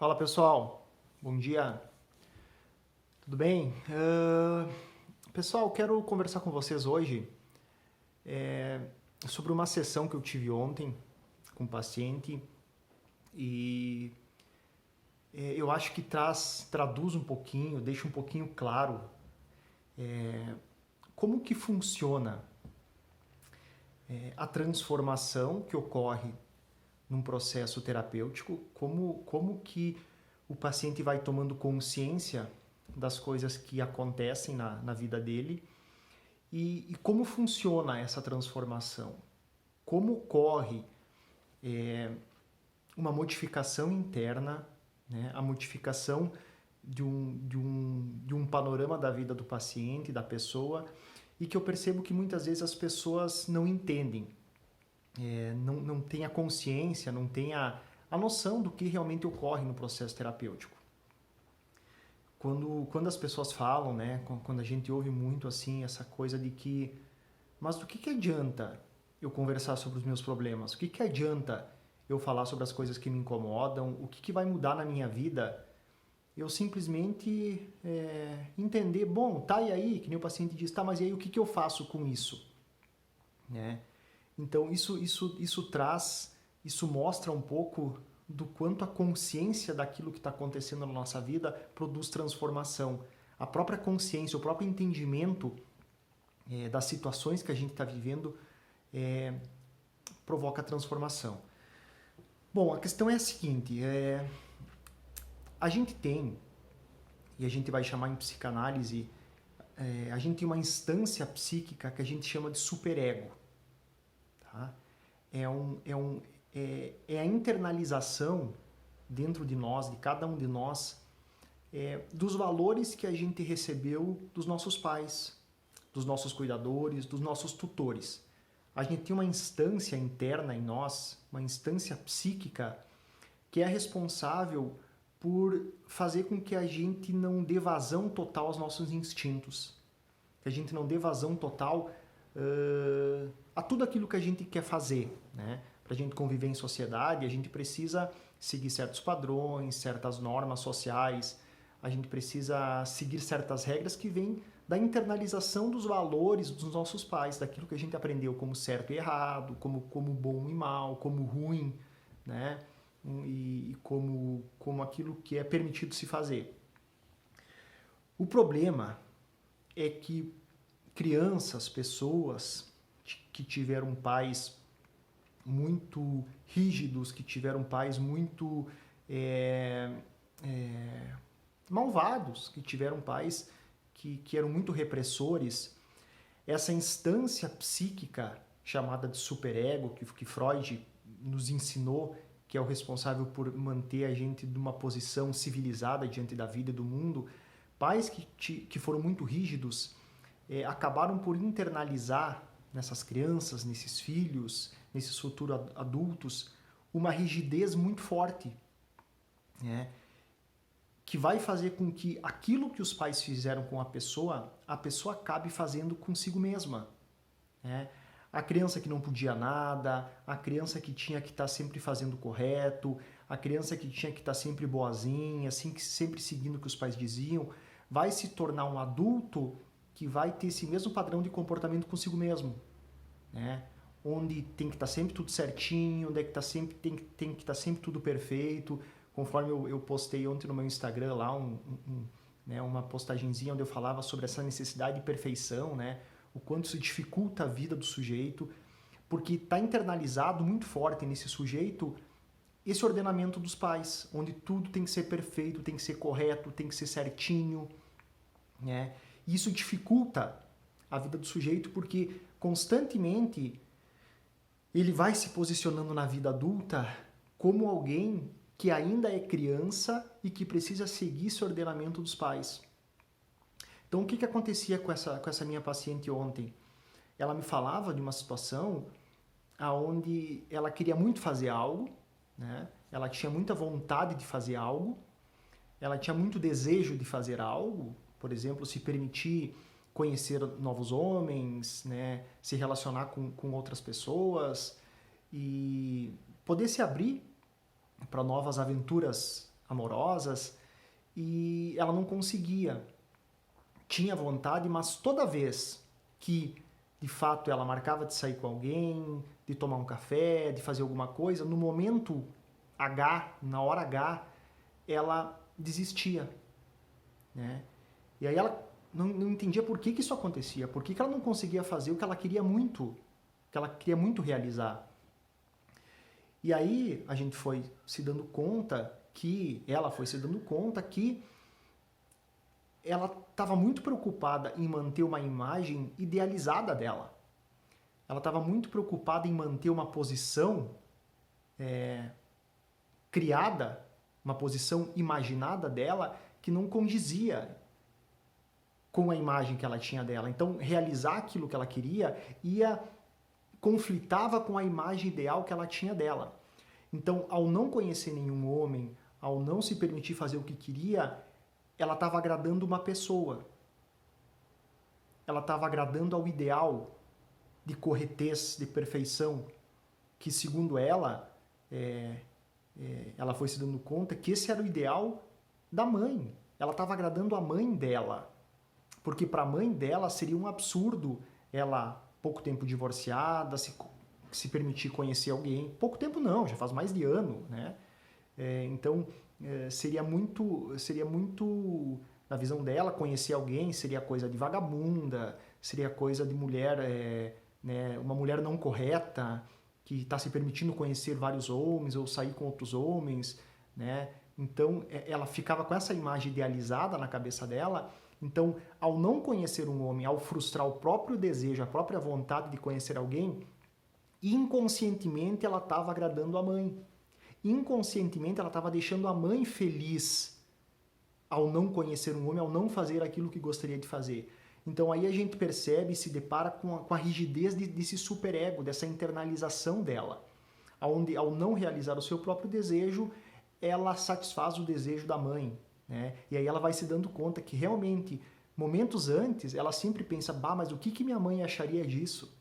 Fala pessoal, bom dia, tudo bem? Pessoal, quero conversar com vocês hoje sobre uma sessão que eu tive ontem com um paciente e eu acho que traduz um pouquinho, deixa um pouquinho claro como que funciona a transformação que ocorre num processo terapêutico, como que o paciente vai tomando consciência das coisas que acontecem na vida dele e como funciona essa transformação, como ocorre uma modificação interna, né, a modificação de um panorama da vida do paciente, da pessoa, e que eu percebo que muitas vezes as pessoas não entendem, não têm a consciência, não têm a noção do que realmente ocorre no processo terapêutico. Quando as pessoas falam, né, quando a gente ouve muito assim essa coisa de que, mas do que adianta eu conversar sobre os meus problemas? O que adianta eu falar sobre as coisas que me incomodam? O que vai mudar na minha vida? Eu simplesmente entender, bom, tá, e aí? Que nem o paciente diz, tá, mas e aí o que eu faço com isso? Né? Então isso mostra um pouco do quanto a consciência daquilo que está acontecendo na nossa vida produz transformação. A própria consciência, o próprio entendimento das situações que a gente está vivendo provoca transformação. Bom, a questão é a seguinte, a gente tem, e a gente vai chamar em psicanálise, a gente tem uma instância psíquica que a gente chama de superego. Tá? É a internalização dentro de nós, de cada um de nós, dos valores que a gente recebeu dos nossos pais, dos nossos cuidadores, dos nossos tutores. A gente tem uma instância interna em nós, uma instância psíquica, que é responsável por fazer com que a gente não dê vazão total aos nossos instintos, que a gente não dê vazão total a tudo aquilo que a gente quer fazer, né? Para a gente conviver em sociedade, a gente precisa seguir certos padrões, certas normas sociais, a gente precisa seguir certas regras que vêm da internalização dos valores dos nossos pais, daquilo que a gente aprendeu como certo e errado, como bom e mal, como ruim, né? E como aquilo que é permitido se fazer. O problema é que crianças, pessoas que tiveram pais muito rígidos, que tiveram pais muito malvados, que tiveram pais que eram muito repressores, essa instância psíquica chamada de superego, que Freud nos ensinou, que é o responsável por manter a gente numa posição civilizada diante da vida e do mundo, pais que foram muito rígidos, acabaram por internalizar nessas crianças, nesses filhos, nesses futuros adultos, uma rigidez muito forte, né? Que vai fazer com que aquilo que os pais fizeram com a pessoa acabe fazendo consigo mesma, né? A criança que não podia nada, a criança que tinha que estar sempre fazendo o correto, a criança que tinha que estar sempre boazinha, assim, sempre seguindo o que os pais diziam, vai se tornar um adulto que vai ter esse mesmo padrão de comportamento consigo mesmo, né? Onde tem que estar sempre tudo certinho, onde é que tem que estar sempre tudo perfeito. Conforme eu postei ontem no meu Instagram lá né, uma postagenzinha onde eu falava sobre essa necessidade de perfeição, né? O quanto isso dificulta a vida do sujeito, porque está internalizado muito forte nesse sujeito esse ordenamento dos pais, onde tudo tem que ser perfeito, tem que ser correto, tem que ser certinho, né? E isso dificulta a vida do sujeito porque constantemente ele vai se posicionando na vida adulta como alguém que ainda é criança e que precisa seguir esse ordenamento dos pais. Então, o que acontecia com essa minha paciente ontem? Ela me falava de uma situação onde ela queria muito fazer algo, né? Ela tinha muita vontade de fazer algo, ela tinha muito desejo de fazer algo, por exemplo, se permitir conhecer novos homens, né? Se relacionar com outras pessoas e poder se abrir para novas aventuras amorosas e ela não conseguia. Tinha vontade, mas toda vez que de fato ela marcava de sair com alguém, de tomar um café, de fazer alguma coisa, no momento H, na hora H, ela desistia, né? E aí ela não entendia por que isso acontecia, por que ela não conseguia fazer o que ela queria muito realizar. E aí a gente foi se dando conta ela foi se dando conta que ela estava muito preocupada em manter uma imagem idealizada dela. Ela estava muito preocupada em manter uma posição criada, uma posição imaginada dela que não condizia com a imagem que ela tinha dela. Então, realizar aquilo que ela queria conflitava com a imagem ideal que ela tinha dela. Então, ao não conhecer nenhum homem, ao não se permitir fazer o que queria, ela estava agradando uma pessoa. Ela estava agradando ao ideal de corretez, de perfeição, que segundo ela, ela foi se dando conta que esse era o ideal da mãe. Ela estava agradando a mãe dela. Porque para a mãe dela seria um absurdo ela, pouco tempo divorciada, se permitir conhecer alguém. Pouco tempo não, já faz mais de ano, né? Então, seria muito, na visão dela, conhecer alguém seria coisa de vagabunda, seria coisa de mulher, né, uma mulher não correta, que está se permitindo conhecer vários homens ou sair com outros homens, né? Então, ela ficava com essa imagem idealizada na cabeça dela. Então, ao não conhecer um homem, ao frustrar o próprio desejo, a própria vontade de conhecer alguém, inconscientemente ela estava agradando a mãe. Inconscientemente ela estava deixando a mãe feliz ao não conhecer um homem, ao não fazer aquilo que gostaria de fazer. Então aí a gente percebe e se depara com a rigidez desse superego, dessa internalização dela, onde ao não realizar o seu próprio desejo, ela satisfaz o desejo da mãe, né? E aí ela vai se dando conta que realmente, momentos antes, ela sempre pensa, mas o que minha mãe acharia disso?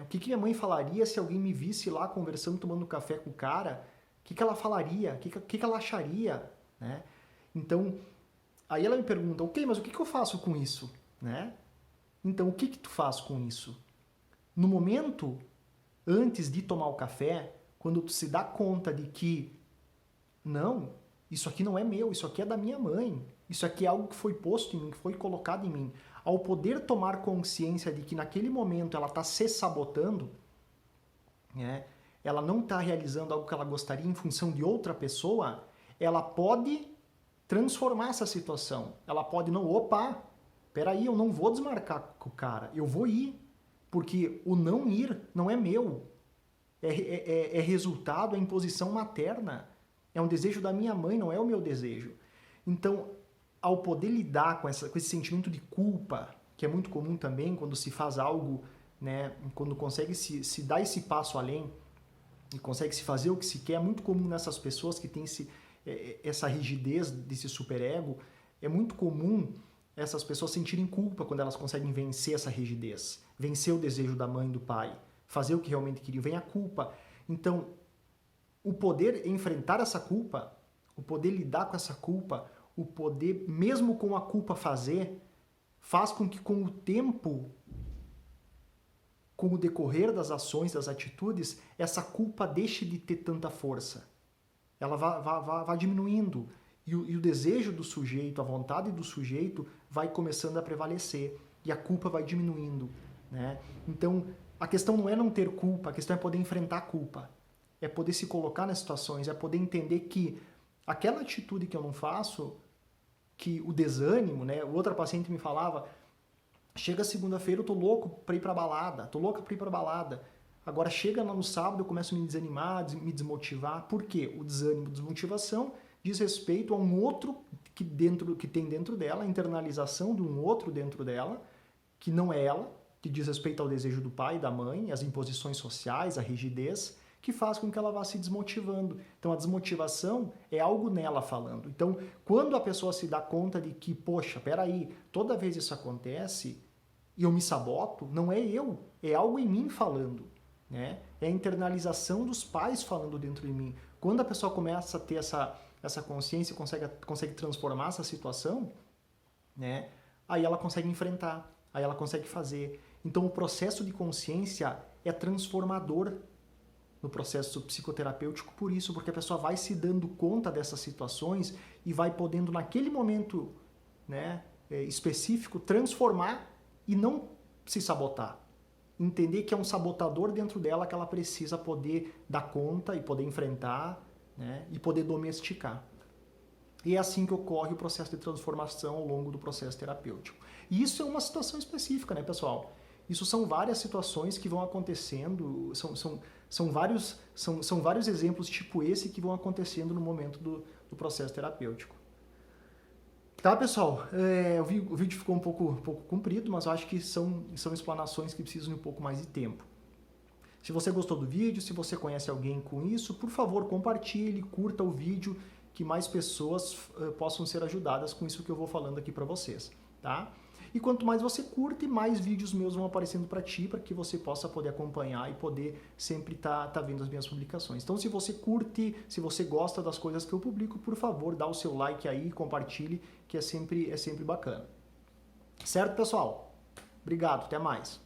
O que minha mãe falaria se alguém me visse lá conversando, tomando café com o cara? O que ela falaria? O que ela acharia? Né? Então, aí ela me pergunta, ok, mas o que eu faço com isso? Né? Então, o que tu faz com isso? No momento, antes de tomar o café, quando tu se dá conta de que, não, isso aqui não é meu, isso aqui é da minha mãe, isso aqui é algo que foi posto em mim, que foi colocado em mim, ao poder tomar consciência de que naquele momento ela está se sabotando, né? Ela não está realizando algo que ela gostaria em função de outra pessoa, ela pode transformar essa situação. Ela pode, peraí, eu não vou desmarcar com o cara, eu vou ir, porque o não ir não é meu, é resultado, é imposição materna, é um desejo da minha mãe, não é o meu desejo. Então, ao poder lidar com esse sentimento de culpa, que é muito comum também quando se faz algo, né, quando consegue se dar esse passo além e consegue se fazer o que se quer, é muito comum nessas pessoas que têm essa rigidez desse superego, é muito comum essas pessoas sentirem culpa quando elas conseguem vencer essa rigidez, vencer o desejo da mãe e do pai, fazer o que realmente queriam, vem a culpa. Então, o poder enfrentar essa culpa, o poder lidar com essa culpa, o poder, mesmo com a culpa faz com que com o tempo, com o decorrer das ações, das atitudes, essa culpa deixe de ter tanta força. Ela vai diminuindo. E o desejo do sujeito, a vontade do sujeito vai começando a prevalecer. E a culpa vai diminuindo, né? Então, a questão não é não ter culpa, a questão é poder enfrentar a culpa. É poder se colocar nas situações, é poder entender que aquela atitude que eu não faço, que o desânimo, né? Outra paciente me falava, chega segunda-feira eu tô louco pra ir pra balada, tô louca pra ir pra balada. Agora chega lá no sábado eu começo a me desanimar, me desmotivar. Por quê? O desânimo, a desmotivação diz respeito a um outro que tem dentro dela, a internalização de um outro dentro dela, que não é ela, que diz respeito ao desejo do pai e da mãe, as imposições sociais, a rigidez, que faz com que ela vá se desmotivando. Então, a desmotivação é algo nela falando. Então, quando a pessoa se dá conta de que, poxa, peraí, toda vez isso acontece e eu me saboto, não é eu, é algo em mim falando, né? É a internalização dos pais falando dentro de mim. Quando a pessoa começa a ter essa consciência, consegue transformar essa situação, né? Aí ela consegue enfrentar, aí ela consegue fazer. Então o processo de consciência é transformador no processo psicoterapêutico por isso, porque a pessoa vai se dando conta dessas situações e vai podendo naquele momento, né, específico transformar e não se sabotar. Entender que é um sabotador dentro dela que ela precisa poder dar conta e poder enfrentar, né, e poder domesticar. E é assim que ocorre o processo de transformação ao longo do processo terapêutico. E isso é uma situação específica, né, pessoal? Isso são várias situações que vão acontecendo, são vários exemplos tipo esse que vão acontecendo no momento do processo terapêutico. Tá, pessoal? O vídeo ficou um pouco comprido, mas eu acho que são explanações que precisam de um pouco mais de tempo. Se você gostou do vídeo, se você conhece alguém com isso, por favor, compartilhe, curta o vídeo, que mais pessoas possam ser ajudadas com isso que eu vou falando aqui para vocês, tá? E quanto mais você curte, mais vídeos meus vão aparecendo para ti, para que você possa poder acompanhar e poder sempre tá vendo as minhas publicações. Então, se você curte, se você gosta das coisas que eu publico, por favor, dá o seu like aí, compartilhe, que é sempre bacana. Certo, pessoal? Obrigado, até mais.